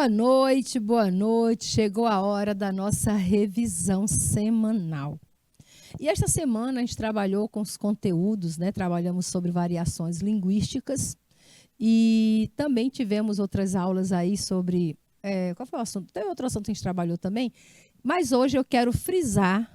Boa noite, boa noite. Chegou a hora da nossa revisão semanal. E esta semana a gente trabalhou com os conteúdos, né? Trabalhamos sobre variações linguísticas e também tivemos outras aulas aí sobre... qual foi o assunto? Tem outro assunto que a gente trabalhou também, mas hoje eu quero frisar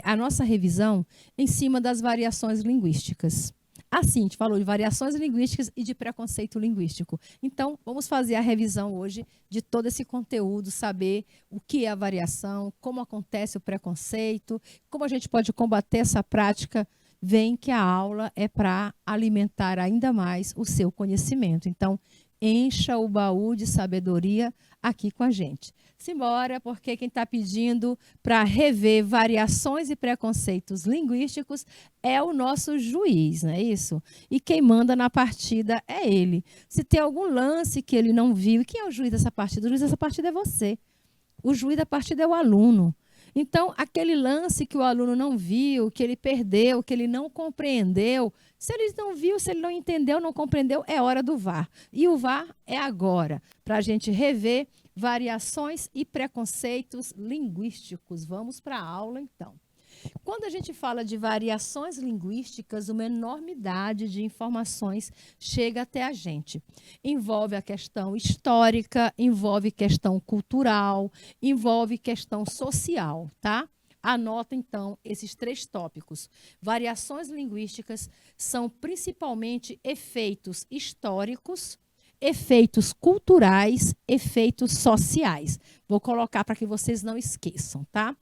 a nossa revisão em cima das variações linguísticas. Assim, a gente falou de variações linguísticas e de preconceito linguístico. Então, vamos fazer a revisão hoje de todo esse conteúdo, saber o que é a variação, como acontece o preconceito, como a gente pode combater essa prática. Vem que a aula é para alimentar ainda mais o seu conhecimento. Então, encha o baú de sabedoria aqui com a gente. Simbora, porque quem está pedindo para rever variações e preconceitos linguísticos é o nosso juiz, não é isso? E quem manda na partida é ele. Se tem algum lance que ele não viu, e quem é o juiz dessa partida? O juiz dessa partida é você. O juiz da partida é o aluno. Então, aquele lance que o aluno não viu, que ele perdeu, que ele não compreendeu, se ele não viu, se ele não entendeu, não compreendeu, é hora do VAR. E o VAR é agora, para a gente rever variações e preconceitos linguísticos. Vamos para a aula, então. Quando a gente fala de variações linguísticas, uma enormidade de informações chega até a gente. Envolve a questão histórica, envolve questão cultural, envolve questão social, tá? Anota, então, esses 3 tópicos. Variações linguísticas são principalmente efeitos históricos, efeitos culturais, efeitos sociais. Vou colocar para que vocês não esqueçam, tá?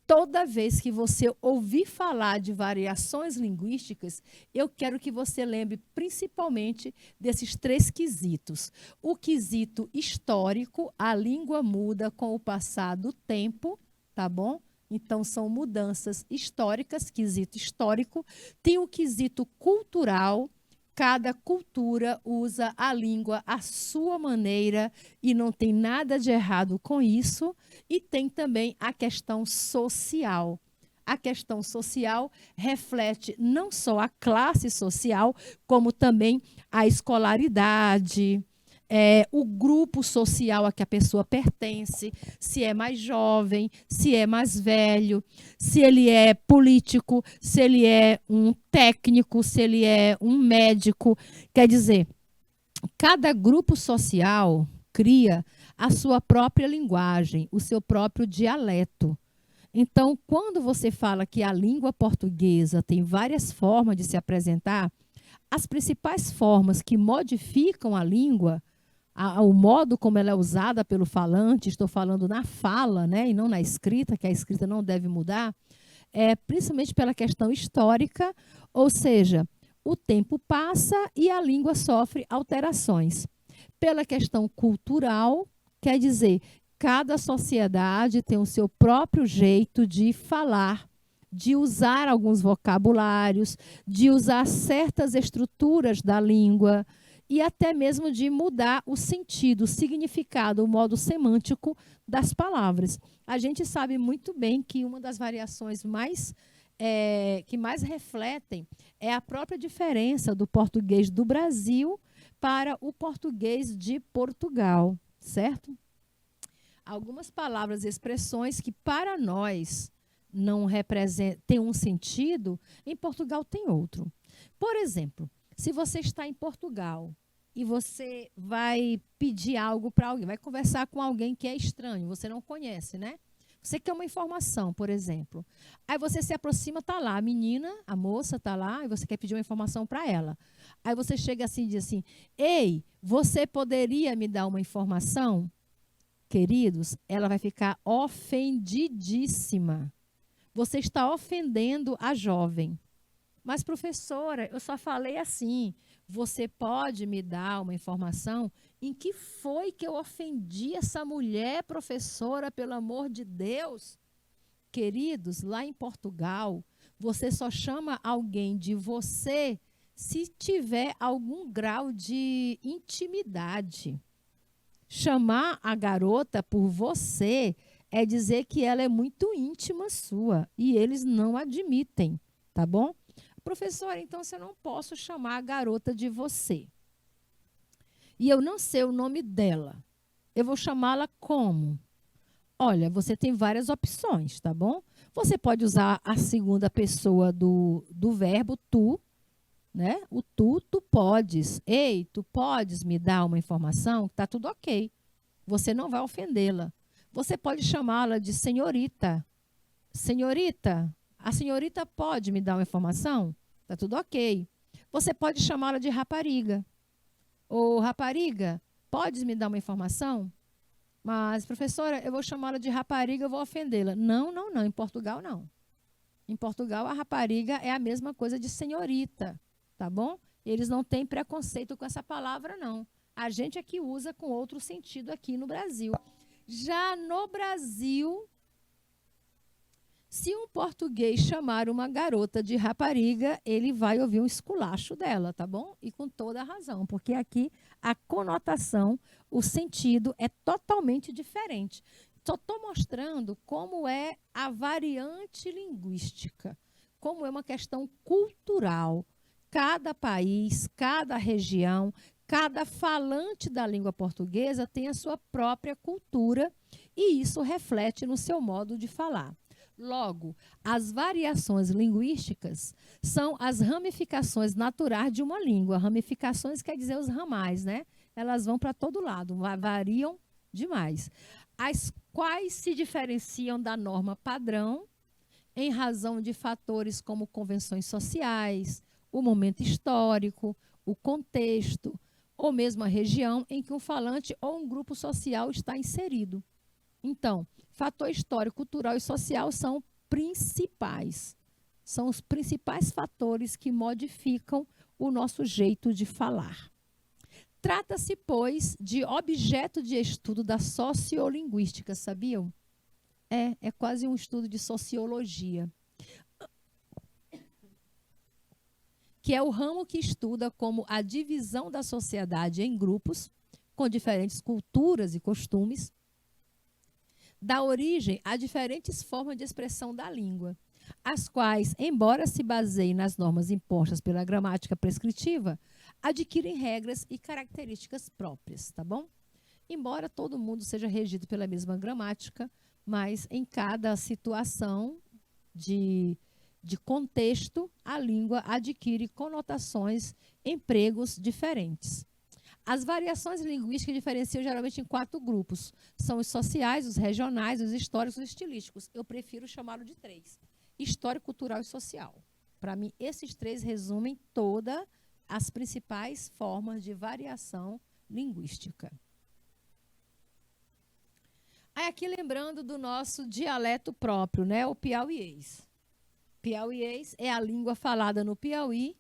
Toda vez que você ouvir falar de variações linguísticas, eu quero que você lembre principalmente desses 3 quesitos. O quesito histórico, a língua muda com o passar do tempo, tá bom? Então, são mudanças históricas, quesito histórico. Tem o quesito cultural. Cada cultura usa a língua à sua maneira e não tem nada de errado com isso. E tem também a questão social. A questão social reflete não só a classe social, como também a escolaridade, o grupo social a que a pessoa pertence, se é mais jovem, se é mais velho, se ele é político, se ele é um técnico, se ele é um médico. Quer dizer, cada grupo social cria a sua própria linguagem, o seu próprio dialeto. Então, quando você fala que a língua portuguesa tem várias formas de se apresentar, as principais formas que modificam a língua, o modo como ela é usada pelo falante, estou falando na fala, né, e não na escrita, que a escrita não deve mudar, principalmente pela questão histórica, ou seja, o tempo passa e a língua sofre alterações. Pela questão cultural, quer dizer, cada sociedade tem o seu próprio jeito de falar, de usar alguns vocabulários, de usar certas estruturas da língua e até mesmo de mudar o sentido, o significado, o modo semântico das palavras. A gente sabe muito bem que uma das variações que mais refletem é a própria diferença do português do Brasil para o português de Portugal, certo? Algumas palavras e expressões que para nós não têm um sentido, em Portugal tem outro. Por exemplo, se você está em Portugal e você vai pedir algo para alguém, vai conversar com alguém que é estranho, você não conhece, né? Você quer uma informação, por exemplo. Aí você se aproxima, está lá, a menina, a moça está lá, e você quer pedir uma informação para ela. Aí você chega assim e diz assim, ei, você poderia me dar uma informação? Queridos, ela vai ficar ofendidíssima. Você está ofendendo a jovem. Mas, professora, eu só falei assim, você pode me dar uma informação? Em que foi que eu ofendi essa mulher, professora, pelo amor de Deus? Queridos, lá em Portugal, você só chama alguém de você se tiver algum grau de intimidade. Chamar a garota por você é dizer que ela é muito íntima sua e eles não admitem, tá bom? Professora, então se eu não posso chamar a garota de você e eu não sei o nome dela, Eu vou chamá-la como? Olha, você tem várias opções, tá bom? Você pode usar a segunda pessoa do verbo tu, né? O tu podes. Ei, tu podes me dar uma informação? Tá tudo ok. Você não vai ofendê-la. Você pode chamá-la de senhorita. Senhorita, a senhorita pode me dar uma informação? Tá tudo ok. Você pode chamá-la de rapariga. Ô, rapariga, podes me dar uma informação? Mas, professora, eu vou chamá-la de rapariga, eu vou ofendê-la. Não, não, não. Em Portugal, não. Em Portugal, a rapariga é a mesma coisa de senhorita, tá bom? Eles não têm preconceito com essa palavra, não. A gente é que usa com outro sentido aqui no Brasil. Já no Brasil, se um português chamar uma garota de rapariga, ele vai ouvir um esculacho dela, tá bom? E com toda a razão, porque aqui a conotação, o sentido é totalmente diferente. Só estou mostrando como é a variante linguística, como é uma questão cultural. Cada país, cada região, cada falante da língua portuguesa tem a sua própria cultura e isso reflete no seu modo de falar. Logo, as variações linguísticas são as ramificações naturais de uma língua. Ramificações quer dizer os ramais, né? Elas vão para todo lado, variam demais. As quais se diferenciam da norma padrão em razão de fatores como convenções sociais, o momento histórico, o contexto, ou mesmo a região em que um falante ou um grupo social está inserido. Então, fator histórico, cultural e social são principais. São os principais fatores que modificam o nosso jeito de falar. Trata-se, pois, de objeto de estudo da sociolinguística, sabiam? É quase um estudo de sociologia. Que é o ramo que estuda como a divisão da sociedade em grupos, com diferentes culturas e costumes, dá origem a diferentes formas de expressão da língua, as quais, embora se baseiem nas normas impostas pela gramática prescritiva, adquirem regras e características próprias, tá bom? Embora todo mundo seja regido pela mesma gramática, mas em cada situação de contexto, a língua adquire conotações, empregos diferentes. As variações linguísticas diferenciam geralmente em 4 grupos. São os sociais, os regionais, os históricos e os estilísticos. Eu prefiro chamá-lo de 3. Histórico, cultural e social. Para mim, esses 3 resumem todas as principais formas de variação linguística. Aí aqui lembrando do nosso dialeto próprio, né? O piauiês. Piauiês é a língua falada no Piauí,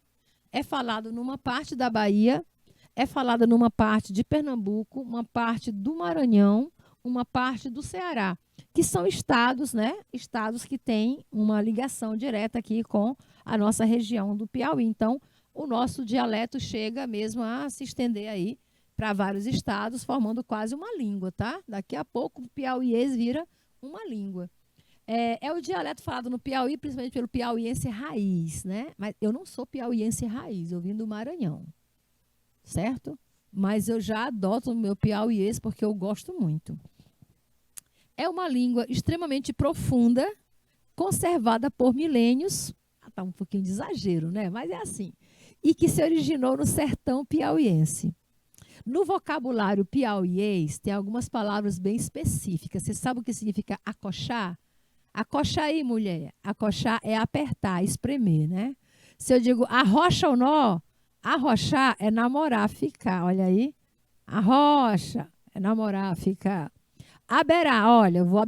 é falado numa parte da Bahia, é falada numa parte de Pernambuco, uma parte do Maranhão, uma parte do Ceará, que são estados, né? Estados que têm uma ligação direta aqui com a nossa região do Piauí. Então, o nosso dialeto chega mesmo a se estender aí para vários estados, formando quase uma língua, tá? Daqui a pouco o piauiês vira uma língua. É o dialeto falado no Piauí, principalmente pelo piauiense raiz, né? Mas eu não sou piauiense raiz, eu vim do Maranhão. Certo? Mas eu já adoto o meu piauiês porque eu gosto muito. É uma língua extremamente profunda, conservada por milênios. Tá um pouquinho de exagero, né? Mas é assim. E que se originou no sertão piauiense. No vocabulário piauiês, tem algumas palavras bem específicas. Você sabe o que significa acochar? Acochar aí, mulher. Acochar é apertar, espremer, né? Se eu digo arrocha o nó, arrochar é namorar, ficar, olha aí. Arrocha é namorar, ficar. Aberar, olha, vou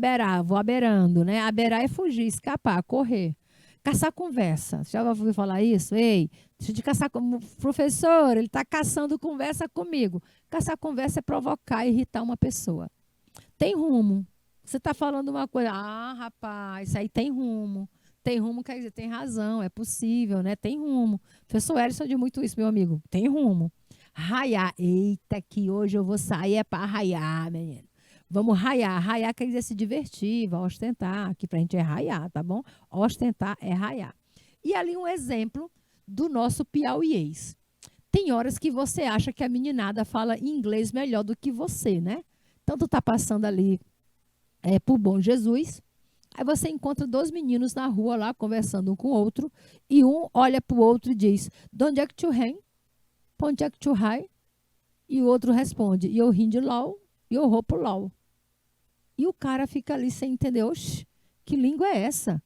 aberando, né? Aberar é fugir, escapar, correr. Caçar conversa. Você já ouviu falar isso? Ei, deixa de caçar como professor, ele está caçando conversa comigo. Caçar conversa é provocar, irritar uma pessoa. Tem rumo. Você está falando uma coisa, rapaz, isso aí tem rumo. Tem rumo quer dizer, tem razão, é possível, né? Tem rumo. O professor Ellison diz muito isso, meu amigo. Tem rumo. Raiar. Eita, que hoje eu vou sair é para raiar, menino. Vamos raiar. Raiar quer dizer se divertir, vai ostentar. Aqui pra gente é raiar, tá bom? Ostentar é raiar. E ali um exemplo do nosso piauiês. Tem horas que você acha que a meninada fala inglês melhor do que você, né? Então, tu tá passando ali por Bom Jesus, aí você encontra dois meninos na rua lá, conversando um com o outro, e um olha para o outro e diz, "Donde é que tu vem? Onde é que tu vai?" E o outro responde, "Eu rim de LOL e eu vou pro LOL." E o cara fica ali sem entender, oxe, que língua é essa?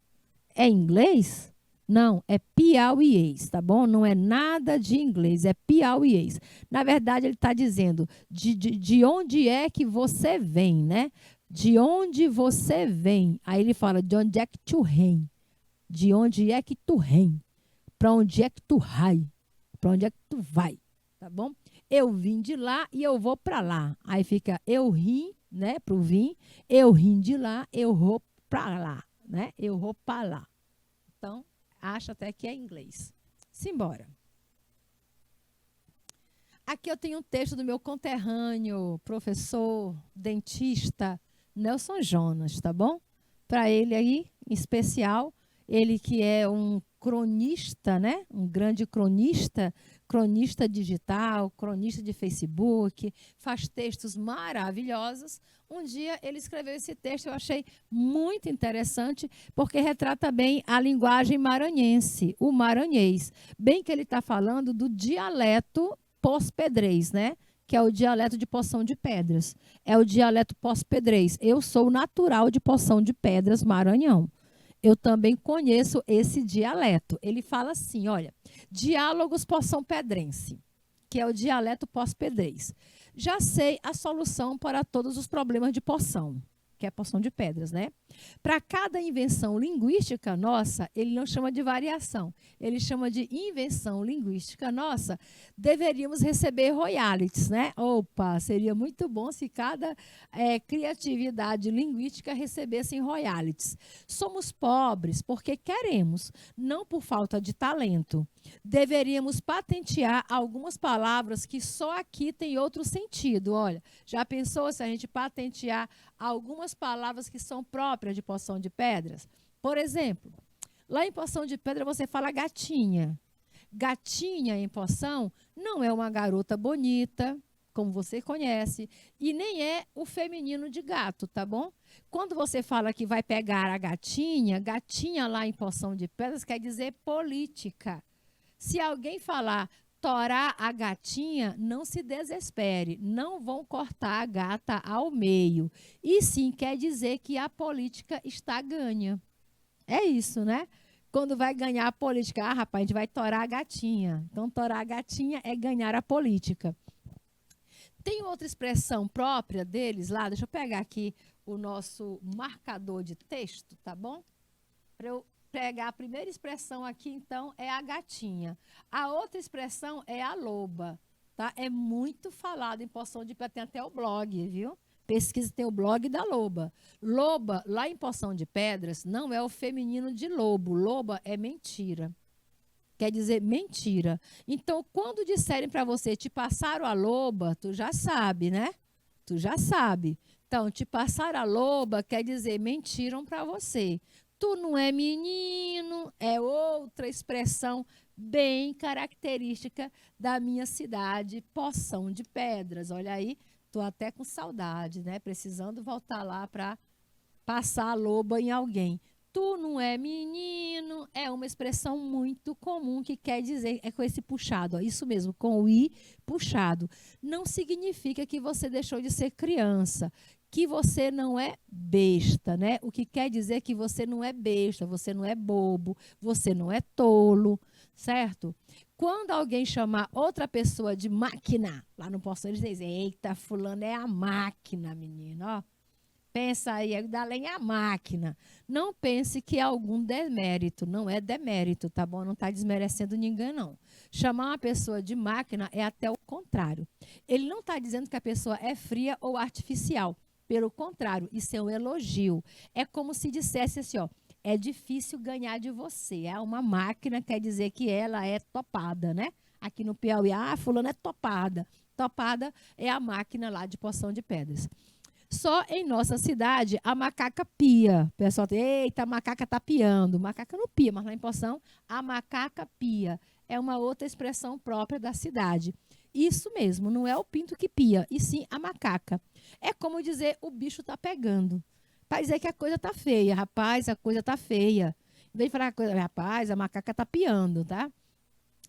É inglês? Não, é piauiês, tá bom? Não é nada de inglês, é piauiês. Na verdade, ele está dizendo de onde é que você vem, né? De onde você vem. Aí ele fala, de onde é que tu vem? De onde é que tu vem? Para onde é que tu vai? Para onde é que tu vai? Tá bom? Eu vim de lá e eu vou para lá. Aí fica eu rim, né? Pro vim. Eu rim de lá, eu vou para lá, né? Eu vou para lá. Então, acho até que é inglês. Simbora. Aqui eu tenho um texto do meu conterrâneo, professor, dentista, Nelson Jonas, tá bom? Para ele aí, em especial, ele que é um cronista, né? Um grande cronista, cronista digital, cronista de Facebook, faz textos maravilhosos. Um dia ele escreveu esse texto, eu achei muito interessante, porque retrata bem a linguagem maranhense, o maranhês. Bem que ele está falando do dialeto pós-pedrez, né? Que é o dialeto de Poção de Pedras. É o dialeto pós-pedrez. Eu sou natural de Poção de Pedras, Maranhão. Eu também conheço esse dialeto. Ele fala assim, olha, diálogos Poção Pedrense, que é o dialeto pós-pedrez. Já sei a solução para todos os problemas de Poção, que é Poção de Pedras, né? Para cada invenção linguística nossa, ele não chama de variação, ele chama de invenção linguística nossa, deveríamos receber royalties, né? Opa, seria muito bom se cada criatividade linguística recebesse royalties. Somos pobres porque queremos, não por falta de talento. Deveríamos patentear algumas palavras que só aqui tem outro sentido. Olha, já pensou se a gente patentear algumas palavras que são próprias de Poção de Pedras? Por exemplo, lá em Poção de Pedra você fala gatinha. Gatinha em Poção não é uma garota bonita, como você conhece, e nem é o feminino de gato, tá bom? Quando você fala que vai pegar a gatinha, gatinha lá em Poção de Pedras quer dizer política. Se alguém falar torar a gatinha, não se desespere, não vão cortar a gata ao meio. E sim quer dizer que a política está ganha. É isso, né? Quando vai ganhar a política, rapaz, a gente vai torar a gatinha. Então, torar a gatinha é ganhar a política. Tem outra expressão própria deles lá, deixa eu pegar aqui o nosso marcador de texto, tá bom? Para eu pegar a primeira expressão aqui, então, é a gatinha. A outra expressão é a loba, tá? É muito falado em Poção de Pedras, tem até o blog, viu? Pesquisa, tem o blog da loba. Loba, lá em Poção de Pedras, não é o feminino de lobo. Loba é mentira. Quer dizer mentira. Então, quando disserem para você, te passaram a loba, tu já sabe, né? Tu já sabe. Então, te passaram a loba quer dizer mentiram para você. Tu não é menino, é outra expressão bem característica da minha cidade, Poção de Pedras. Olha aí, estou até com saudade, né? Precisando voltar lá para passar a loba em alguém. Tu não é menino, é uma expressão muito comum que quer dizer, é com esse puxado, ó, isso mesmo, com o i puxado. Não significa que você deixou de ser criança, que você não é besta, né? O que quer dizer que você não é besta, você não é bobo, você não é tolo, certo? Quando alguém chamar outra pessoa de máquina, lá no Poção eles dizem, eita, fulano é a máquina, menino, ó. Pensa aí, da lenha a máquina. Não pense que é algum demérito, não é demérito, tá bom? Não está desmerecendo ninguém, não. Chamar uma pessoa de máquina é até o contrário. Ele não está dizendo que a pessoa é fria ou artificial. Pelo contrário, isso é um elogio. É como se dissesse assim, ó, é difícil ganhar de você. É uma máquina, quer dizer que ela é topada, né? Aqui no Piauí, fulano é topada. Topada é a máquina lá de Poção de Pedras. Só em nossa cidade, a macaca pia. O pessoal diz, eita, a macaca tá piando. Macaca não pia, mas lá em Poção, a macaca pia. É uma outra expressão própria da cidade. Isso mesmo, não é o pinto que pia, e sim a macaca. É como dizer, o bicho está pegando. Para dizer que a coisa está feia. Rapaz, a coisa está feia. Em vez de falar, rapaz, a macaca está piando, tá?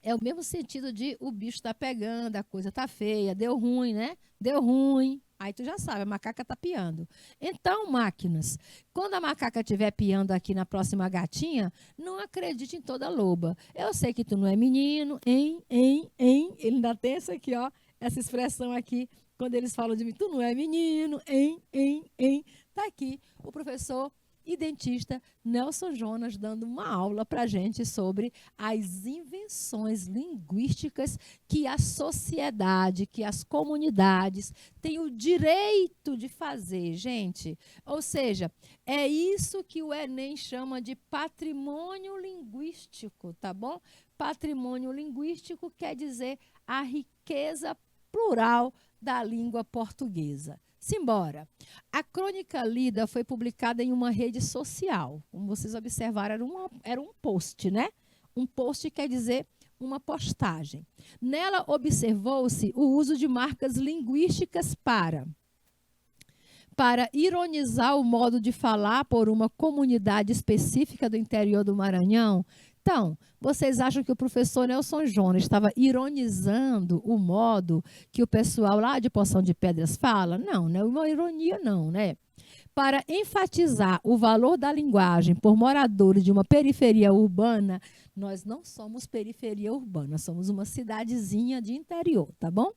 É o mesmo sentido de o bicho está pegando, a coisa está feia, deu ruim, né? Deu ruim. Aí tu já sabe, a macaca está piando. Então, máquinas, quando a macaca estiver piando aqui na próxima gatinha, não acredite em toda loba. Eu sei que tu não é menino, hein. Ele ainda tem essa aqui, ó, essa expressão aqui, quando eles falam de mim, tu não é menino, hein. Tá aqui o professor e dentista Nelson Jonas dando uma aula para a gente sobre as invenções linguísticas que a sociedade, que as comunidades têm o direito de fazer, gente. Ou seja, é isso que o Enem chama de patrimônio linguístico, tá bom? Patrimônio linguístico quer dizer a riqueza plural da língua portuguesa. Simbora. A crônica lida foi publicada em uma rede social. Como vocês observaram, era um post, né? Um post quer dizer uma postagem. Nela observou-se o uso de marcas linguísticas para ironizar o modo de falar por uma comunidade específica do interior do Maranhão. Então, vocês acham que o professor Nelson Jonas estava ironizando o modo que o pessoal lá de Poção de Pedras fala? Não, não é uma ironia não, né? Para enfatizar o valor da linguagem por moradores de uma periferia urbana, nós não somos periferia urbana, somos uma cidadezinha de interior, tá bom?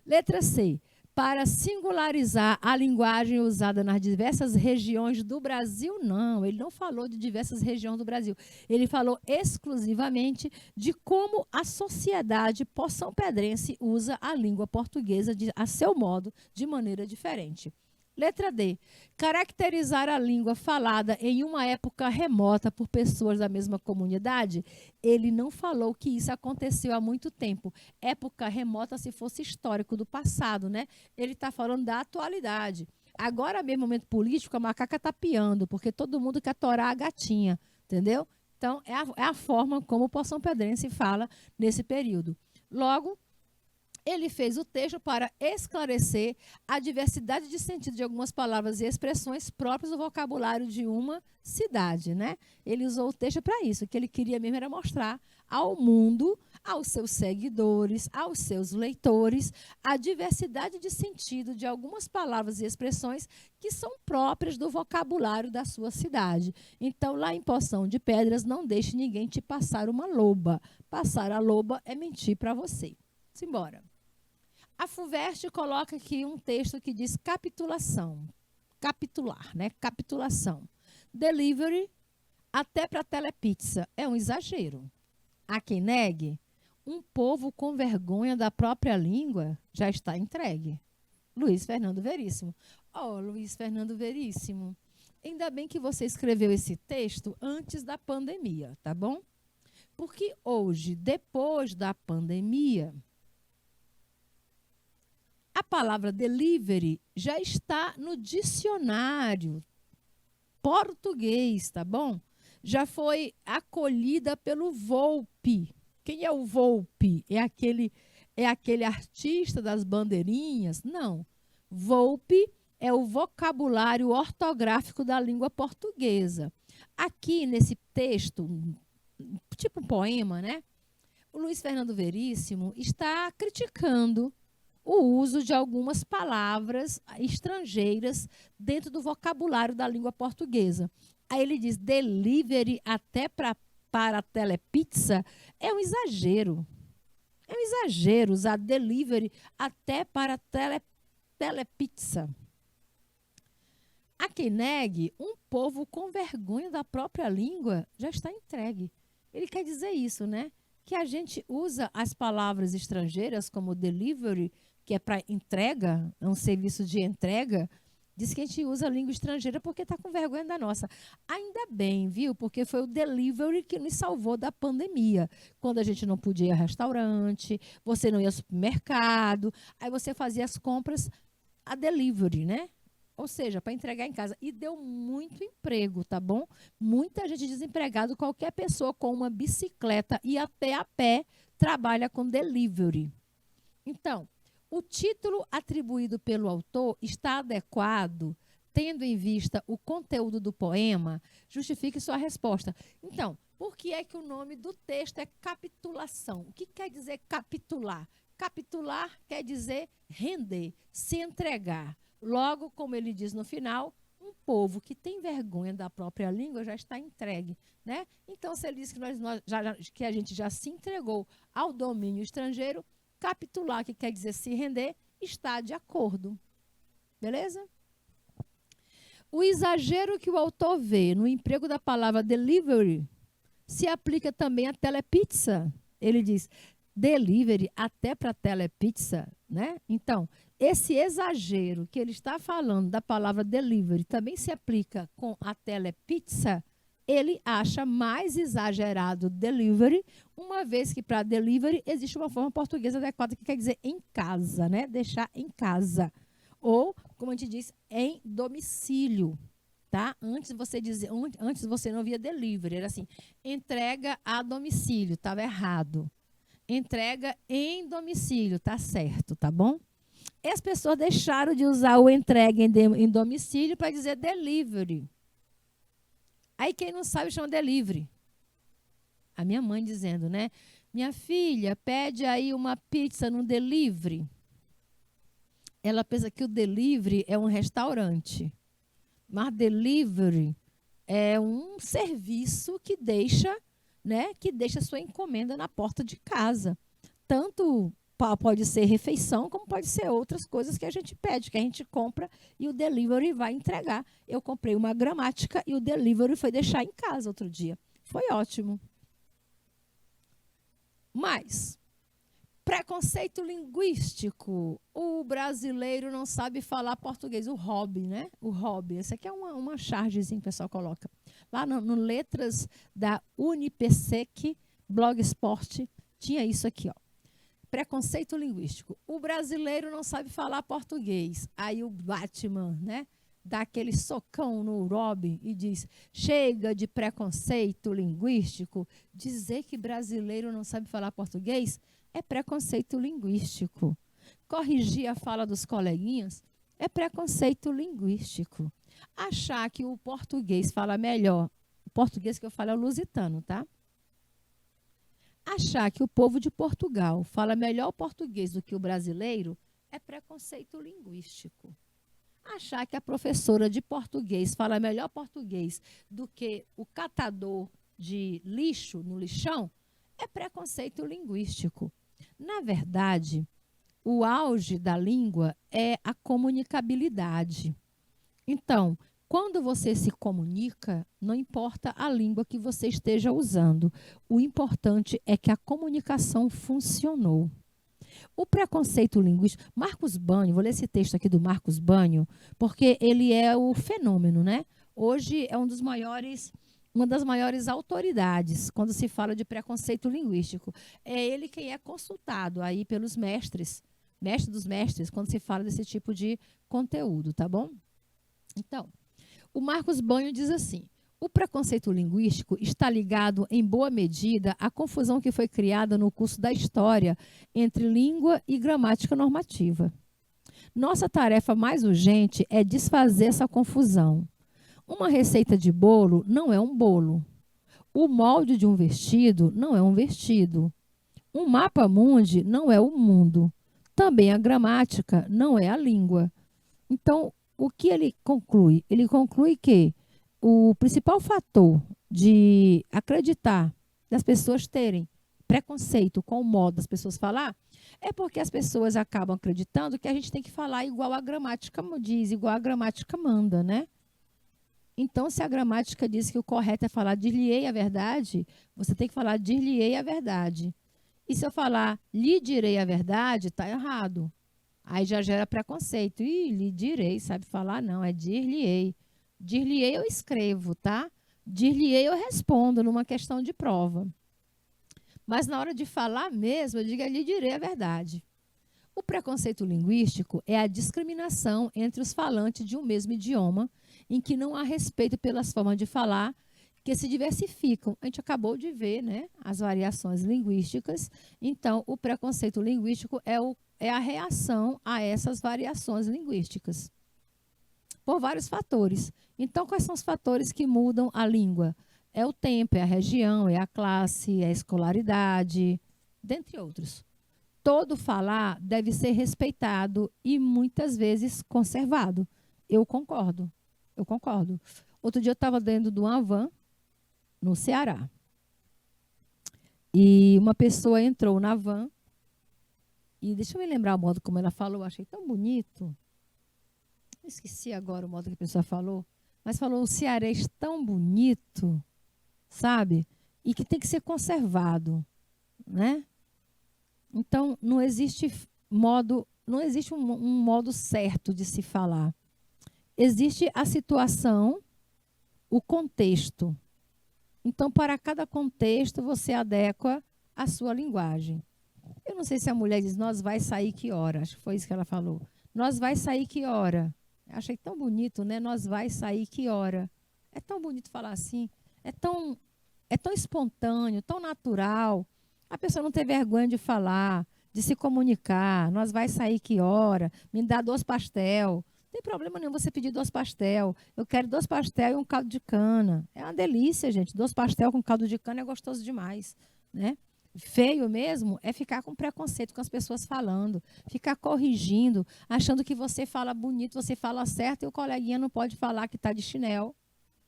Letra C. Para singularizar a linguagem usada nas diversas regiões do Brasil, não. Ele não falou de diversas regiões do Brasil. Ele falou exclusivamente de como a sociedade poçãopedrense usa a língua portuguesa a seu modo, de maneira diferente. Letra D. Caracterizar a língua falada em uma época remota por pessoas da mesma comunidade. Ele não falou que isso aconteceu há muito tempo. Época remota se fosse histórico do passado, né? Ele está falando da atualidade. Agora mesmo, momento político, a macaca está piando, porque todo mundo quer torar a gatinha, entendeu? Então, é a forma como o Poção Pedrense fala nesse período. Logo, ele fez o texto para esclarecer a diversidade de sentido de algumas palavras e expressões próprias do vocabulário de uma cidade, né? Ele usou o texto para isso, o que ele queria mesmo era mostrar ao mundo, aos seus seguidores, aos seus leitores, a diversidade de sentido de algumas palavras e expressões que são próprias do vocabulário da sua cidade. Então, lá em Poção de Pedras, não deixe ninguém te passar uma loba. Passar a loba é mentir para você. Simbora. A FUVEST coloca aqui um texto que diz capitulação. Capitular, né? Capitulação. Delivery até para telepizza. É um exagero. Há quem negue. Um povo com vergonha da própria língua já está entregue. Luiz Fernando Veríssimo. Oh, Luiz Fernando Veríssimo. Ainda bem que você escreveu esse texto antes da pandemia, tá bom? Porque hoje, depois da pandemia, a palavra delivery já está no dicionário português, tá bom? Já foi acolhida pelo Volpi. Quem é o Volpi? É aquele artista das bandeirinhas? Não. Volpi é o vocabulário ortográfico da língua portuguesa. Aqui nesse texto, tipo um poema, né? O Luiz Fernando Veríssimo está criticando o uso de algumas palavras estrangeiras dentro do vocabulário da língua portuguesa. Aí ele diz, delivery até para telepizza é um exagero. É um exagero usar delivery até para telepizza. A quem negue, um povo com vergonha da própria língua já está entregue. Ele quer dizer isso, né? Que a gente usa as palavras estrangeiras como delivery, que é para entrega, é um serviço de entrega, diz que a gente usa a língua estrangeira porque está com vergonha da nossa. Ainda bem, viu? Porque foi o delivery que nos salvou da pandemia. Quando a gente não podia ir a restaurante, você não ia ao supermercado, aí você fazia as compras a delivery, né? Ou seja, para entregar em casa. E deu muito emprego, tá bom? Muita gente desempregada, qualquer pessoa com uma bicicleta e até a pé trabalha com delivery. Então, o título atribuído pelo autor está adequado, tendo em vista o conteúdo do poema? Justifique sua resposta. Então, por que é que o nome do texto é capitulação? O que quer dizer capitular? Capitular quer dizer render, se entregar. Logo, como ele diz no final, um povo que tem vergonha da própria língua já está entregue, né? Então, se ele diz que a gente já se entregou ao domínio estrangeiro, capitular, que quer dizer se render, está de acordo. Beleza? O exagero que o autor vê no emprego da palavra delivery se aplica também à telepizza. Ele diz delivery até para telepizza, né? Então, esse exagero que ele está falando da palavra delivery também se aplica com a telepizza. Ele acha mais exagerado delivery, uma vez que para delivery existe uma forma portuguesa adequada que quer dizer em casa, né? Deixar em casa. Ou, como a gente diz, em domicílio, tá? Antes você não via delivery, era assim, entrega a domicílio, estava errado. Entrega em domicílio, tá certo, tá bom? E as pessoas deixaram de usar o entrega em domicílio para dizer delivery. Aí quem não sabe chama delivery. A minha mãe dizendo, né? Minha filha, pede aí uma pizza no delivery. Ela pensa que o delivery é um restaurante. Mas delivery é um serviço que deixa, né, que deixa sua encomenda na porta de casa. Tanto pode ser refeição, como pode ser outras coisas que a gente pede, que a gente compra e o delivery vai entregar. Eu comprei uma gramática e o delivery foi deixar em casa outro dia. Foi ótimo. Mas, preconceito linguístico. O brasileiro não sabe falar português. O hobby, né? O hobby. Essa aqui é uma chargezinha que o pessoal coloca. Lá no Letras da Unipsec, Blogspot, tinha isso aqui, ó. Preconceito linguístico. O brasileiro não sabe falar português. Aí o Batman, né, dá aquele socão no Robin e diz: chega de preconceito linguístico. Dizer que brasileiro não sabe falar português é preconceito linguístico. Corrigir a fala dos coleguinhas é preconceito linguístico. Achar que o português fala melhor, o português que eu falo é o lusitano, tá? Achar que o povo de Portugal fala melhor português do que o brasileiro é preconceito linguístico. Achar que a professora de português fala melhor português do que o catador de lixo no lixão é preconceito linguístico. Na verdade, o auge da língua é a comunicabilidade. Então, quando você se comunica, não importa a língua que você esteja usando. O importante é que a comunicação funcionou. O preconceito linguístico... Marcos Banho, vou ler esse texto aqui do Marcos Banho, porque ele é o fenômeno, né? Hoje é uma das maiores autoridades quando se fala de preconceito linguístico. É ele quem é consultado aí pelos mestres dos mestres, quando se fala desse tipo de conteúdo, tá bom? Então, o Marcos Banho diz assim: o preconceito linguístico está ligado, em boa medida, à confusão que foi criada no curso da história entre língua e gramática normativa. Nossa tarefa mais urgente é desfazer essa confusão. Uma receita de bolo não é um bolo. O molde de um vestido não é um vestido. Um mapa mundi não é o mundo. Também a gramática não é a língua. Então, o que ele conclui? Ele conclui que o principal fator de acreditar, das pessoas terem preconceito com o modo das pessoas falar, é porque as pessoas acabam acreditando que a gente tem que falar igual a gramática diz, igual a gramática manda, né? Então, se a gramática diz que o correto é falar dir-lhe-ei a verdade, você tem que falar dir-lhe-ei a verdade. E se eu falar lhe direi a verdade, está errado. Aí já gera preconceito. Ih, lhe direi, sabe falar? Não, é dir-lhe-ei. Dir-lhe-ei eu escrevo, tá? Dir-lhe-ei eu respondo numa questão de prova. Mas na hora de falar mesmo, eu digo lhe direi a verdade. O preconceito linguístico é a discriminação entre os falantes de um mesmo idioma, em que não há respeito pelas formas de falar que se diversificam. A gente acabou de ver, né, as variações linguísticas. Então, o preconceito linguístico é o é a reação a essas variações linguísticas, por vários fatores. Então, quais são os fatores que mudam a língua? É o tempo, é a região, é a classe, é a escolaridade, dentre outros. Todo falar deve ser respeitado e muitas vezes conservado. Eu concordo. Eu concordo. Outro dia eu estava dentro de uma van no Ceará. E uma pessoa entrou na van. E deixa eu me lembrar o modo como ela falou, eu achei tão bonito. Eu esqueci agora o modo que a pessoa falou. Mas falou o cearense tão bonito, sabe? E que tem que ser conservado, né? Então, não existe um modo certo de se falar. Existe a situação, o contexto. Então, para cada contexto, você adequa a sua linguagem. Eu não sei se a mulher diz, nós vai sair que hora? Acho que foi isso que ela falou. Nós vai sair que hora? Achei tão bonito, né? Nós vai sair que hora? É tão bonito falar assim. É tão espontâneo, tão natural. A pessoa não tem vergonha de falar, de se comunicar. Nós vai sair que hora? Me dá 2 pastel. Não tem problema nenhum você pedir 2 pastel. Eu quero 2 pastel e um caldo de cana. É uma delícia, gente. 2 pastel com caldo de cana é gostoso demais, né? Feio mesmo é ficar com preconceito com as pessoas falando, ficar corrigindo, achando que você fala bonito, você fala certo e o coleguinha não pode falar que está de chinelo.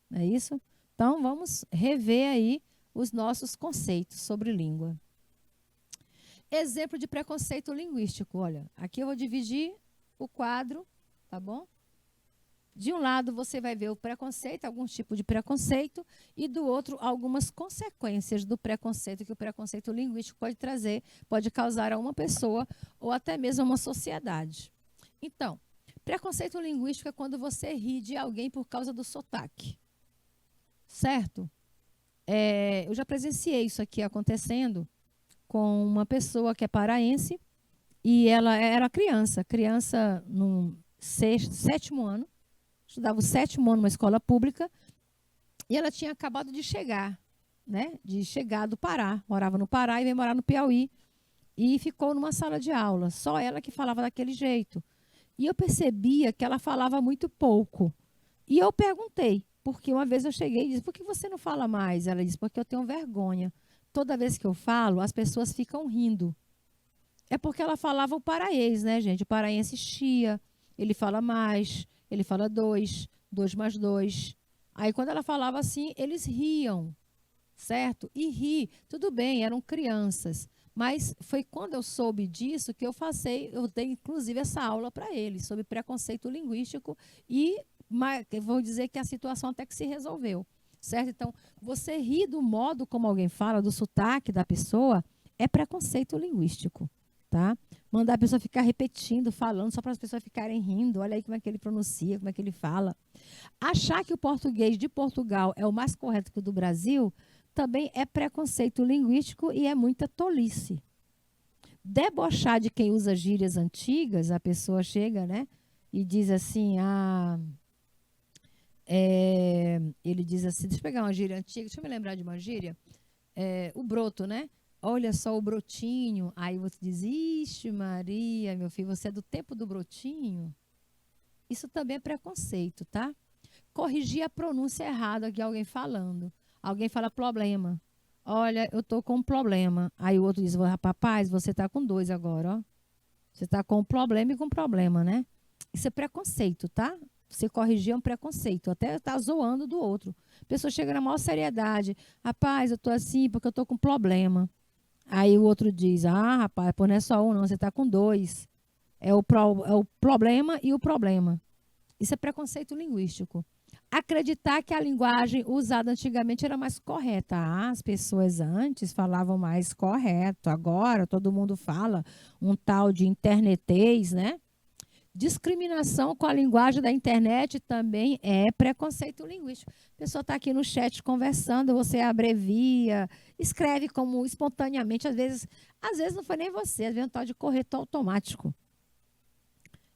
Não é isso? Então, vamos rever aí os nossos conceitos sobre língua. Exemplo de preconceito linguístico. Olha, aqui eu vou dividir o quadro, tá bom? De um lado, você vai ver o preconceito, algum tipo de preconceito, e do outro, algumas consequências do preconceito que o preconceito linguístico pode trazer, pode causar a uma pessoa ou até mesmo a uma sociedade. Então, preconceito linguístico é quando você ri de alguém por causa do sotaque. Certo? Eu já presenciei isso aqui acontecendo com uma pessoa que é paraense e ela era criança no 7º ano, estudava o 7º ano numa escola pública e ela tinha acabado de chegar, né? De chegar do Pará, morava no Pará e veio morar no Piauí e ficou numa sala de aula, só ela que falava daquele jeito. E eu percebia que ela falava muito pouco. E eu perguntei, porque uma vez eu cheguei e disse, por que você não fala mais? Ela disse, porque eu tenho vergonha. Toda vez que eu falo, as pessoas ficam rindo. É porque ela falava o paraense, né, gente? O paraense chia, ele fala mais, ele fala 2, 2 mais 2. Aí, quando ela falava assim, eles riam, certo? E ri, tudo bem, eram crianças. Mas foi quando eu soube disso que eu dei, inclusive, essa aula para eles, sobre preconceito linguístico e vou dizer que a situação até que se resolveu, certo? Então, você rir do modo como alguém fala, do sotaque da pessoa, é preconceito linguístico, tá? Mandar a pessoa ficar repetindo, falando, só para as pessoas ficarem rindo, olha aí como é que ele pronuncia, como é que ele fala. Achar que o português de Portugal é o mais correto que o do Brasil, também é preconceito linguístico e é muita tolice. Debochar de quem usa gírias antigas, a pessoa chega, né, e diz assim, ele diz assim, deixa eu pegar uma gíria antiga, deixa eu me lembrar de uma gíria, o broto, né? Olha só o brotinho. Aí você diz, ixi Maria, meu filho, você é do tempo do brotinho? Isso também é preconceito, tá? Corrigir a pronúncia errada de alguém falando. Alguém fala problema. Olha, eu tô com um problema. Aí o outro diz, rapaz, você tá com 2 agora, ó. Você tá com um problema e com problema, né? Isso é preconceito, tá? Você corrigir é um preconceito, até tá zoando do outro. A pessoa chega na maior seriedade. Rapaz, eu tô assim porque eu tô com problema. Aí o outro diz, rapaz, pô, não é só um não, você tá com 2. É o problema e o problema. Isso é preconceito linguístico. Acreditar que a linguagem usada antigamente era mais correta. As pessoas antes falavam mais correto. Agora todo mundo fala um tal de internetês, né? Discriminação com a linguagem da internet também é preconceito linguístico. A pessoa está aqui no chat conversando, você abrevia, escreve como espontaneamente. Às vezes não foi nem você, às vezes é um tal de corretor automático.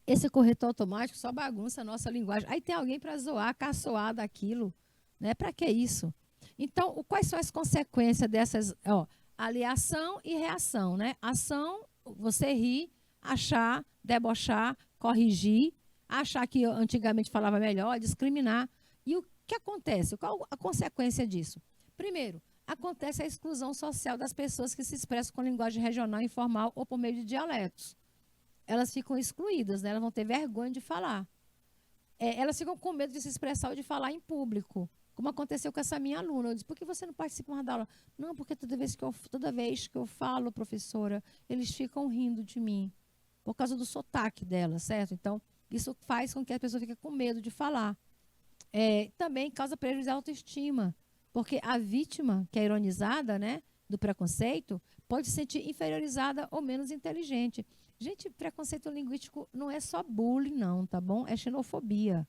Esse corretor automático só bagunça a nossa linguagem. Aí tem alguém para zoar, caçoar daquilo. Né? Para que isso? Então, quais são as consequências dessas? Aliação e reação. Né? Ação, você ri. achar, debochar, corrigir, achar que antigamente falava melhor, discriminar. E o que acontece? Qual a consequência disso? Primeiro, acontece a exclusão social das pessoas que se expressam com linguagem regional, informal ou por meio de dialetos. Elas ficam excluídas, né? Elas vão ter vergonha de falar. Elas ficam com medo de se expressar ou de falar em público. Como aconteceu com essa minha aluna. Eu disse, por que você não participa mais da aula? Não, porque toda vez que eu falo, professora, eles ficam rindo de mim. Por causa do sotaque dela, certo? Então, isso faz com que a pessoa fique com medo de falar. Também causa prejuízo à autoestima. Porque a vítima, que é ironizada, né, do preconceito, pode se sentir inferiorizada ou menos inteligente. Gente, preconceito linguístico não é só bullying, não, tá bom? É xenofobia.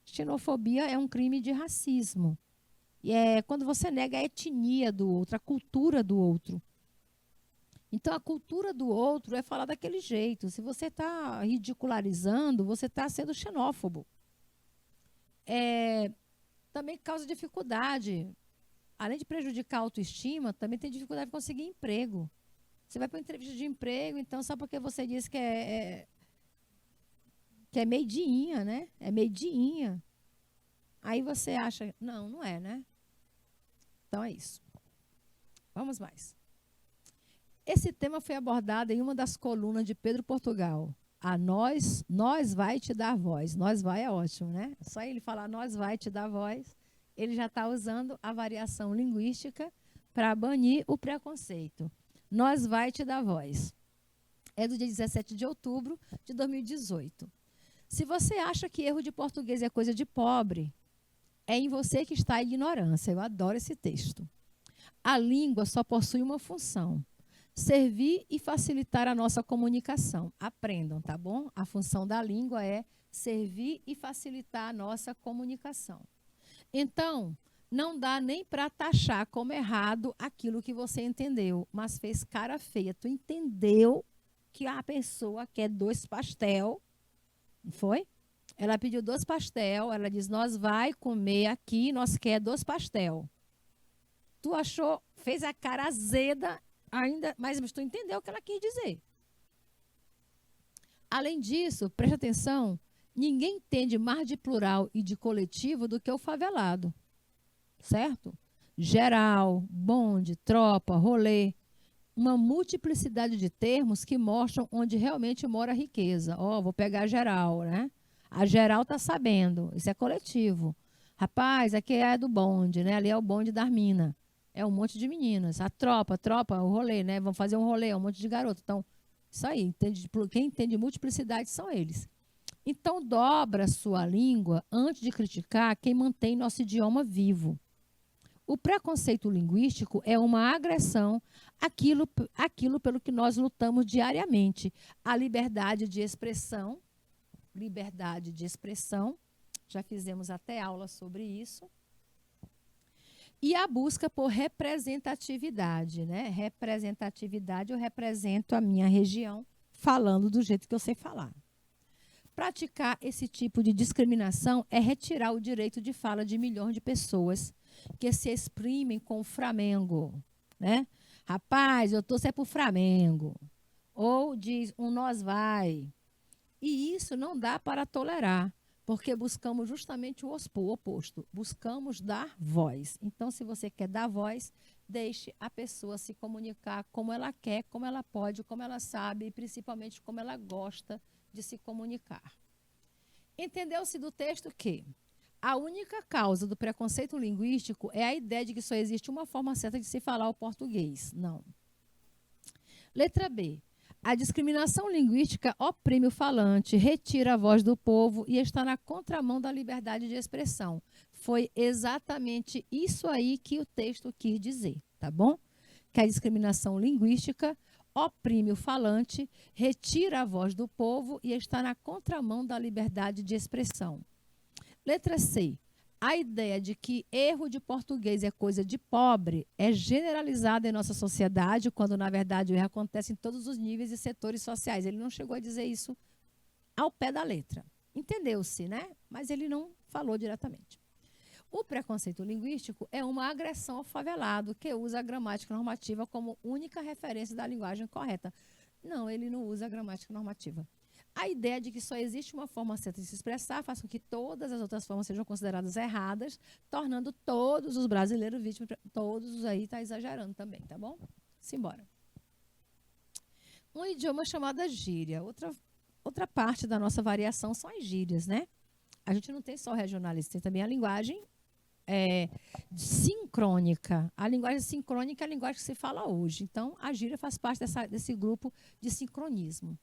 Xenofobia é um crime de racismo. E é quando você nega a etnia do outro, a cultura do outro. Então, a cultura do outro é falar daquele jeito. Se você está ridicularizando, você está sendo xenófobo. Também causa dificuldade. Além de prejudicar a autoestima, também tem dificuldade de conseguir emprego. Você vai para uma entrevista de emprego, então, só porque você diz que é meidinha, né? É meidinha. Aí você acha, não é, né? Então é isso. Vamos mais. Esse tema foi abordado em uma das colunas de Pedro Portugal. A nós vai te dar voz. Nós vai é ótimo, né? Só ele falar nós vai te dar voz, ele já está usando a variação linguística para banir o preconceito. Nós vai te dar voz. É do dia 17 de outubro de 2018. Se você acha que erro de português é coisa de pobre, é em você que está a ignorância. Eu adoro esse texto. A língua só possui uma função: servir e facilitar a nossa comunicação. Aprendam, tá bom? A função da língua é servir e facilitar a nossa comunicação. Então, não dá nem para taxar como errado aquilo que você entendeu, mas fez cara feia. Tu entendeu que a pessoa quer 2 pastel, não foi? Ela pediu 2 pastel, ela diz, nós vai comer aqui, nós quer 2 pastel. Tu achou, fez a cara azeda ainda, mas tu entendeu o que ela quis dizer. Além disso, preste atenção, ninguém entende mais de plural e de coletivo do que o favelado. Certo? Geral, bonde, tropa, rolê. Uma multiplicidade de termos que mostram onde realmente mora a riqueza. Vou pegar geral, né? A geral está sabendo, isso é coletivo. Rapaz, aqui é do bonde, né? Ali é o bonde da mina. É um monte de meninas. A tropa, o rolê, né? Vamos fazer um rolê, é um monte de garoto. Então, isso aí, quem entende multiplicidade são eles. Então, dobra sua língua antes de criticar quem mantém nosso idioma vivo. O preconceito linguístico é uma agressão àquilo pelo que nós lutamos diariamente. A liberdade de expressão, já fizemos até aula sobre isso. E a busca por representatividade, né? Representatividade, eu represento a minha região falando do jeito que eu sei falar. Praticar esse tipo de discriminação é retirar o direito de fala de milhões de pessoas que se exprimem com o Flamengo, né? Rapaz, eu torço pro Flamengo. Ou diz um nós vai. E isso não dá para tolerar, porque buscamos justamente o oposto. Buscamos dar voz. Então, se você quer dar voz, deixe a pessoa se comunicar como ela quer, como ela pode, como ela sabe e principalmente como ela gosta de se comunicar. Entendeu-se do texto que a única causa do preconceito linguístico é a ideia de que só existe uma forma certa de se falar o português. Não. Letra B. A discriminação linguística oprime o falante, retira a voz do povo e está na contramão da liberdade de expressão. Foi exatamente isso aí que o texto quis dizer, tá bom? Que a discriminação linguística oprime o falante, retira a voz do povo e está na contramão da liberdade de expressão. Letra C. A ideia de que erro de português é coisa de pobre é generalizada em nossa sociedade, quando, na verdade, o erro acontece em todos os níveis e setores sociais. Ele não chegou a dizer isso ao pé da letra. Entendeu-se, né? Mas ele não falou diretamente. O preconceito linguístico é uma agressão ao favelado que usa a gramática normativa como única referência da linguagem correta. Não, ele não usa a gramática normativa. A ideia de que só existe uma forma certa de se expressar faz com que todas as outras formas sejam consideradas erradas, tornando todos os brasileiros vítimas. Todos aí está exagerando também, tá bom? Simbora. Um idioma chamado gíria. Outra parte da nossa variação são as gírias, né? A gente não tem só regionalismo, tem também a linguagem sincrônica. A linguagem sincrônica é a linguagem que se fala hoje. Então, a gíria faz parte desse grupo de sincronismo.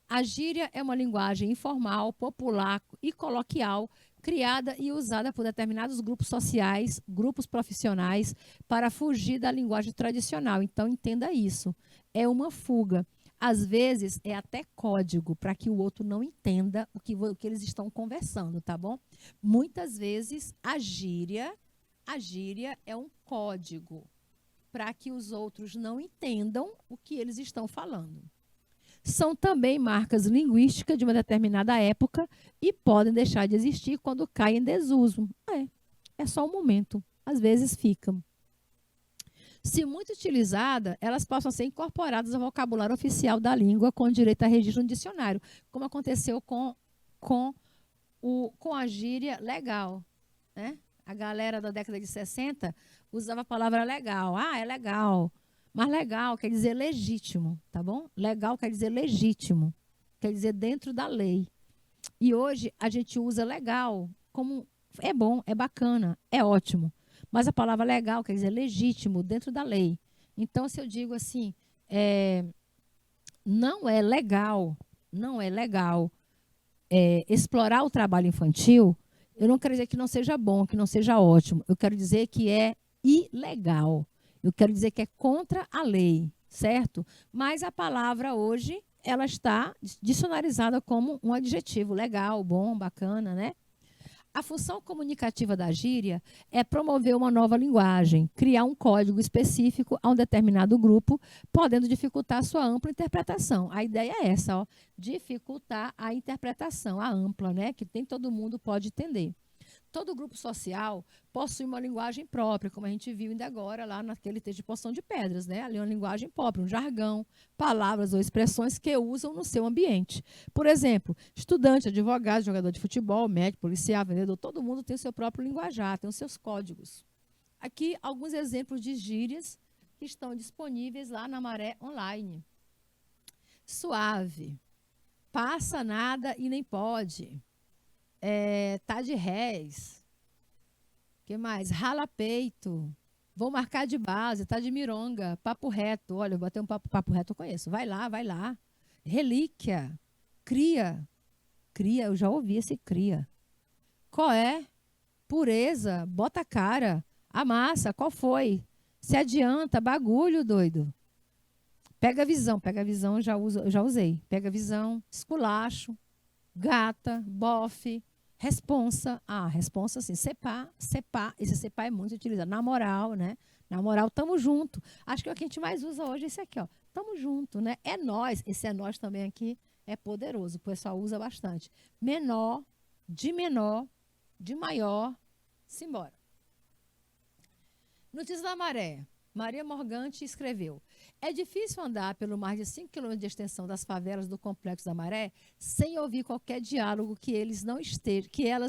A gíria é uma linguagem informal, popular e coloquial, criada e usada por determinados grupos sociais, grupos profissionais, para fugir da linguagem tradicional. Então, entenda isso. É uma fuga. Às vezes, é até código, para que o outro não entenda o que eles estão conversando, tá bom? Muitas vezes, a gíria é um código, para que os outros não entendam o que eles estão falando. São também marcas linguísticas de uma determinada época e podem deixar de existir quando caem em desuso. É só um momento. Às vezes ficam. Se muito utilizada, elas possam ser incorporadas ao vocabulário oficial da língua com direito a registro no dicionário, como aconteceu com a gíria legal, né? A galera da década de 60 usava a palavra legal. É legal. Mas legal quer dizer legítimo, tá bom? Legal quer dizer legítimo, quer dizer dentro da lei. E hoje a gente usa legal como é bom, é bacana, é ótimo. Mas a palavra legal quer dizer legítimo, dentro da lei. Então, se eu digo assim, não é legal explorar o trabalho infantil, eu não quero dizer que não seja bom, que não seja ótimo. Eu quero dizer que é ilegal. Eu quero dizer que é contra a lei, certo? Mas a palavra hoje, ela está dicionarizada como um adjetivo legal, bom, bacana, né? A função comunicativa da gíria é promover uma nova linguagem, criar um código específico a um determinado grupo, podendo dificultar a sua ampla interpretação. A ideia é essa, ó, dificultar a interpretação, a ampla, né? Que nem todo mundo pode entender. Todo grupo social possui uma linguagem própria, como a gente viu ainda agora lá naquele texto de Poção de Pedras, né? Ali é uma linguagem própria, um jargão, palavras ou expressões que usam no seu ambiente. Por exemplo, estudante, advogado, jogador de futebol, médico, policial, vendedor, todo mundo tem o seu próprio linguajar, tem os seus códigos. Aqui, alguns exemplos de gírias que estão disponíveis lá na Maré Online. Suave, passa nada e nem pode. Tá de réis. Que mais? Rala peito. Vou marcar de base, tá de mironga. Papo reto. Olha, eu botei um papo reto, eu conheço. Vai lá, vai lá. Relíquia. Cria. Cria, eu já ouvi esse cria. Qual é? Pureza. Bota a cara. Amassa. Qual foi? Se adianta. Bagulho, doido. Pega a visão. Pega a visão, eu já usei. Pega a visão. Esculacho. Gata. Bofe. Responsa, responsa assim, cepá, esse cepá é muito utilizado, na moral, né? Na moral, tamo junto. Acho que é o que a gente mais usa hoje é esse aqui, ó, tamo junto, né? É nós, esse é nós também aqui é poderoso, o pessoal usa bastante. Menor, de maior, simbora. Notícia da Maré. Maria Morgante escreveu: é difícil andar pelo mais de 5 quilômetros de extensão das favelas do Complexo da Maré sem ouvir qualquer diálogo que elas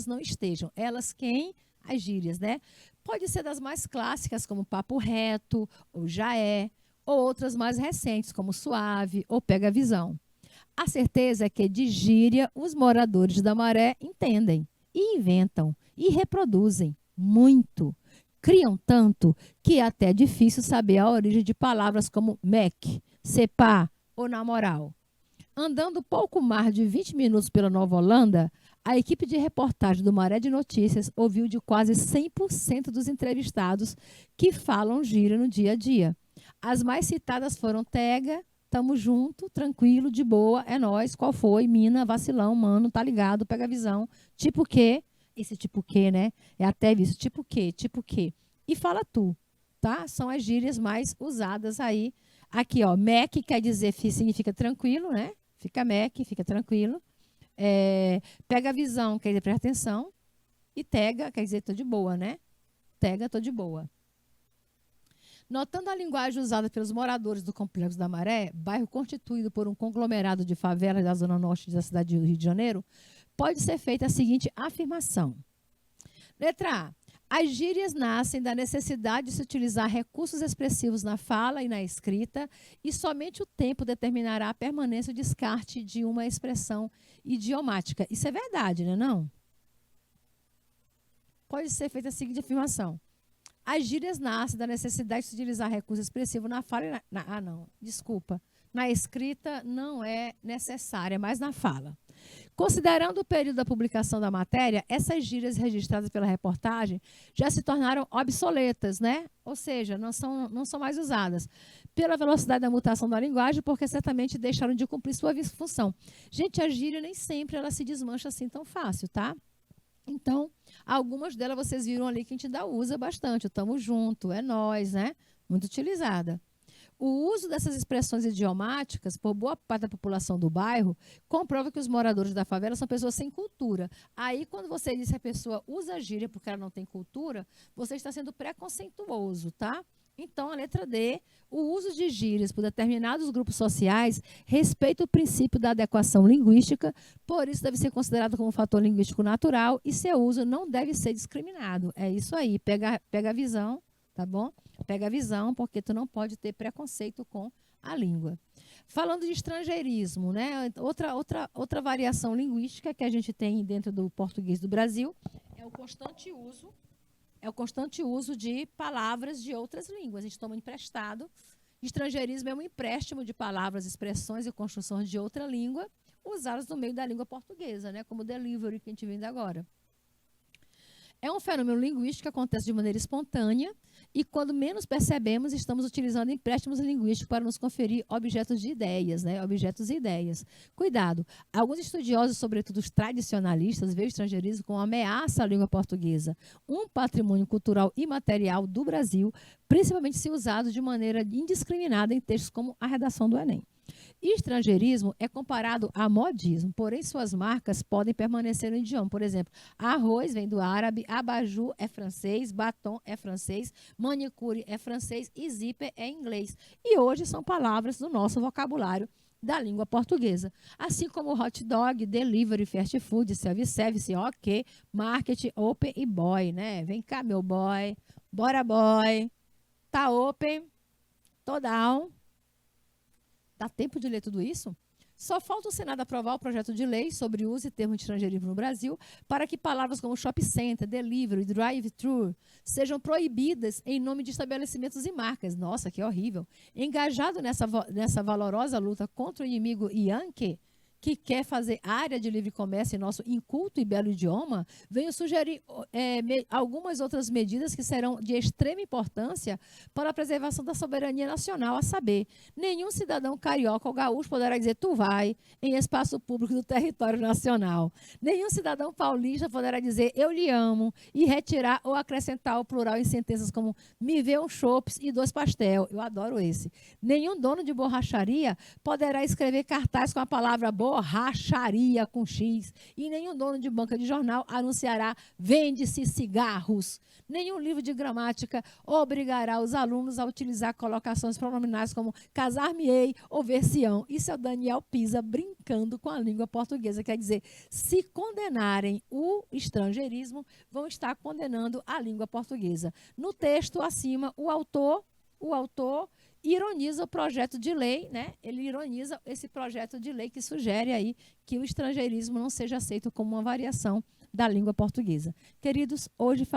não estejam. Elas quem? As gírias, né? Pode ser das mais clássicas, como papo reto, ou já é, ou outras mais recentes, como suave, ou pega a visão. A certeza é que de gíria os moradores da Maré entendem, e inventam, e reproduzem muito. Criam tanto que é até difícil saber a origem de palavras como mec, cepá ou na moral. Andando pouco mais de 20 minutos pela Nova Holanda, a equipe de reportagem do Maré de Notícias ouviu de quase 100% dos entrevistados que falam gíria no dia a dia. As mais citadas foram tega, tamo junto, tranquilo, de boa, é nóis, qual foi, mina, vacilão, mano, tá ligado, pega a visão, tipo que... Esse tipo que, né? É até visto, tipo que. E fala tu, tá? São as gírias mais usadas aí. Aqui, ó, mec quer dizer, significa tranquilo, né? Fica mec, fica tranquilo. Pega a visão, quer dizer, presta atenção. E tega, quer dizer, tô de boa, né? Tega, tô de boa. Notando a linguagem usada pelos moradores do Complexo da Maré, bairro constituído por um conglomerado de favelas da zona norte da cidade do Rio de Janeiro, pode ser feita a seguinte afirmação. Letra A. As gírias nascem da necessidade de se utilizar recursos expressivos na fala e na escrita, e somente o tempo determinará a permanência ou descarte de uma expressão idiomática. Isso é verdade, não é não? Pode ser feita a seguinte afirmação. As gírias nascem da necessidade de se utilizar recursos expressivos na fala e na escrita não é necessária, mas na fala. Considerando o período da publicação da matéria, essas gírias registradas pela reportagem já se tornaram obsoletas, né? Ou seja, não são mais usadas pela velocidade da mutação da linguagem, porque certamente deixaram de cumprir sua função. Gente, a gíria nem sempre ela se desmancha assim tão fácil, tá? Então, algumas delas vocês viram ali que a gente ainda usa bastante. O tamo junto, é nós, né? Muito utilizada. O uso dessas expressões idiomáticas por boa parte da população do bairro comprova que os moradores da favela são pessoas sem cultura. Aí, quando você diz que a pessoa usa gíria porque ela não tem cultura, você está sendo preconceituoso, tá? Então, a letra D, o uso de gírias por determinados grupos sociais respeita o princípio da adequação linguística, por isso deve ser considerado como um fator linguístico natural e seu uso não deve ser discriminado. É isso aí, pega a visão, tá bom? Pega a visão, porque tu não pode ter preconceito com a língua. Falando de estrangeirismo, né? Outra variação linguística que a gente tem dentro do português do Brasil é o constante uso de palavras de outras línguas. A gente toma emprestado. Estrangeirismo é um empréstimo de palavras, expressões e construções de outra língua usadas no meio da língua portuguesa, né? Como delivery que a gente vem agora. É um fenômeno linguístico que acontece de maneira espontânea e, quando menos percebemos, estamos utilizando empréstimos linguísticos para nos conferir objetos de ideias, né? Objetos e ideias. Cuidado! Alguns estudiosos, sobretudo os tradicionalistas, veem o estrangeirismo como uma ameaça à língua portuguesa, um patrimônio cultural imaterial do Brasil, principalmente se usado de maneira indiscriminada em textos como a redação do Enem. Estrangeirismo é comparado a modismo, porém suas marcas podem permanecer no idioma. Por exemplo, arroz vem do árabe, abajur é francês, batom é francês, manicure é francês e zíper é inglês. E hoje são palavras do nosso vocabulário da língua portuguesa. Assim como hot dog, delivery, fast food, self-service, ok, market, open e boy, né? Vem cá, meu boy, bora boy, tá open, tô down. Dá tempo de ler tudo isso? Só falta o Senado aprovar o projeto de lei sobre o uso e termo de estrangeirismo no Brasil para que palavras como shopping center, delivery, drive-thru sejam proibidas em nome de estabelecimentos e marcas. Nossa, que horrível. Engajado nessa valorosa luta contra o inimigo Yankee, que quer fazer área de livre comércio em nosso inculto e belo idioma, venho sugerir algumas outras medidas que serão de extrema importância para a preservação da soberania nacional, a saber, nenhum cidadão carioca ou gaúcho poderá dizer tu vai em espaço público do território nacional. Nenhum cidadão paulista poderá dizer eu lhe amo e retirar ou acrescentar o plural em sentenças como me vê um chopes e 2 pastel. Eu adoro esse. Nenhum dono de borracharia poderá escrever cartaz com a palavra borracharia com X, e nenhum dono de banca de jornal anunciará vende-se cigarros. Nenhum livro de gramática obrigará os alunos a utilizar colocações pronominais como casar-me-ei ou ver-se-ão. Isso é o Daniel Pisa brincando com a língua portuguesa. Quer dizer, se condenarem o estrangeirismo, vão estar condenando a língua portuguesa. No texto acima, o autor ironiza o projeto de lei, né? Ele ironiza esse projeto de lei que sugere aí que o estrangeirismo não seja aceito como uma variação da língua portuguesa. Queridos, hoje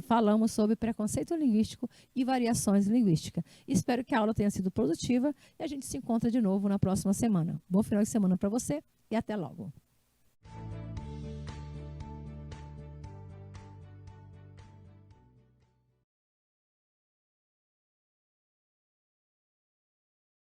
falamos sobre preconceito linguístico e variações linguísticas. Espero que a aula tenha sido produtiva e a gente se encontra de novo na próxima semana. Bom final de semana para você e até logo.